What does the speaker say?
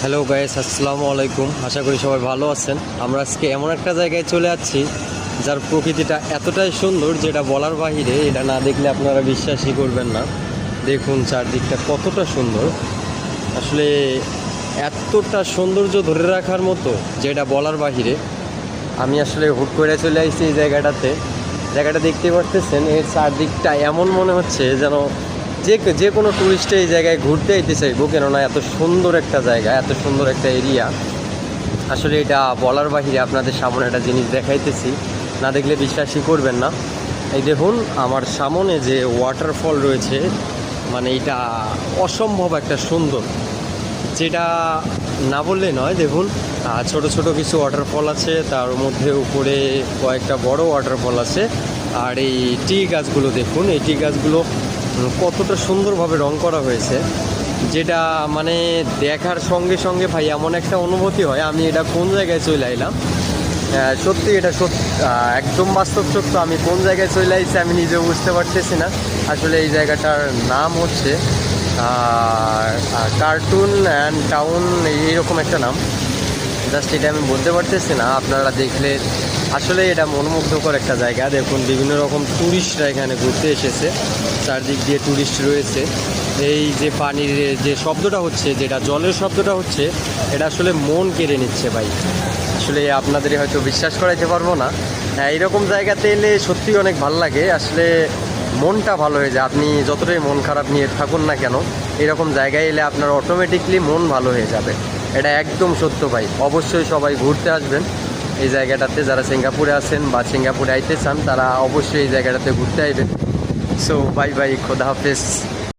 Hello guys, আসসালামু আলাইকুম। আশা করি সবাই ভালো আছেন। আমরা আজকে এমন একটা জায়গায় চলে যাচ্ছি যার প্রকৃতিটা এতটাই সুন্দর যেটা বলার বাহিরে। এটা না দেখলে আপনারা বিশ্বাসই করবেন না। দেখুন চারদিকটা কতটা সুন্দর, আসলে এতটা সৌন্দর্য ধরে রাখার মতো যেটা বলার বাহিরে। আমি আসলে হুট করে চলে আসছি এই জায়গাটা দেখতে পারতেছেন। এর চারদিকটা এমন মনে হচ্ছে যেন যে কোনো টুরিস্টে এই জায়গায় ঘুরতে আইতে চাইবো, কেননা এত সুন্দর একটা জায়গা, এত সুন্দর একটা এরিয়া। আসলে এটা বলার বাহিরে। আপনাদের সামনে একটা জিনিস দেখাইতেছি, না দেখলে বিশ্বাসই করবেন না। এই দেখুন আমার সামনে যে ওয়াটারফল রয়েছে, মানে এটা অসম্ভব একটা সুন্দর, যেটা না বললে নয়। দেখুন ছোট ছোট কিছু ওয়াটারফল আছে, তার মধ্যে উপরে কয়েকটা বড় ওয়াটারফল আছে। আর এই টি গাছগুলো দেখুন, এই টি গাছগুলো কতটা সুন্দরভাবে রং করা হয়েছে, যেটা মানে দেখার সঙ্গে সঙ্গে ভাই এমন একটা অনুভূতি হয় আমি এটা কোন জায়গায় চলে আইলাম। সত্যি এটা একদম বাস্তব সত্য। আমি কোন জায়গায় চলে আইছি আমি নিজেও বুঝতে পারতেছি না। আসলে এই জায়গাটার নাম হচ্ছে কার্টুন অ্যান্ড টাউন, এইরকম একটা নাম। জাস্ট এটা আমি বলতে পারতেছি না, আপনারা দেখলে আসলে এটা মনোমুগ্ধকর একটা জায়গা। দেখুন বিভিন্ন রকম ট্যুরিস্টরা এখানে ঘুরতে এসেছে, চারদিক দিয়ে ট্যুরিস্ট রয়েছে। এই যে পানির যে শব্দটা হচ্ছে, যেটা জলের শব্দটা হচ্ছে, এটা আসলে মন কেড়ে নিচ্ছে ভাই। আসলে আপনাদের হয়তো বিশ্বাস করাইতে পারবো না। এইরকম জায়গাতে এলে সত্যি অনেক ভালো লাগে, আসলে মনটা ভালো হয়ে যায়। আপনি যতটাই মন খারাপ নিয়ে থাকুন না কেন, এরকম জায়গায় এলে আপনার অটোমেটিকলি মন ভালো হয়ে যাবে। এটা একদম সত্য ভাই। অবশ্যই সবাই ঘুরতে আসবেন এই জায়গাটাতে। যারা সিঙ্গাপুরে আছেন বা সিঙ্গাপুরে আইতে চান তারা অবশ্যই এই জায়গাটাতে ঘুরতে আইবেন। সো বাই বাই, খোদা হাফেজ।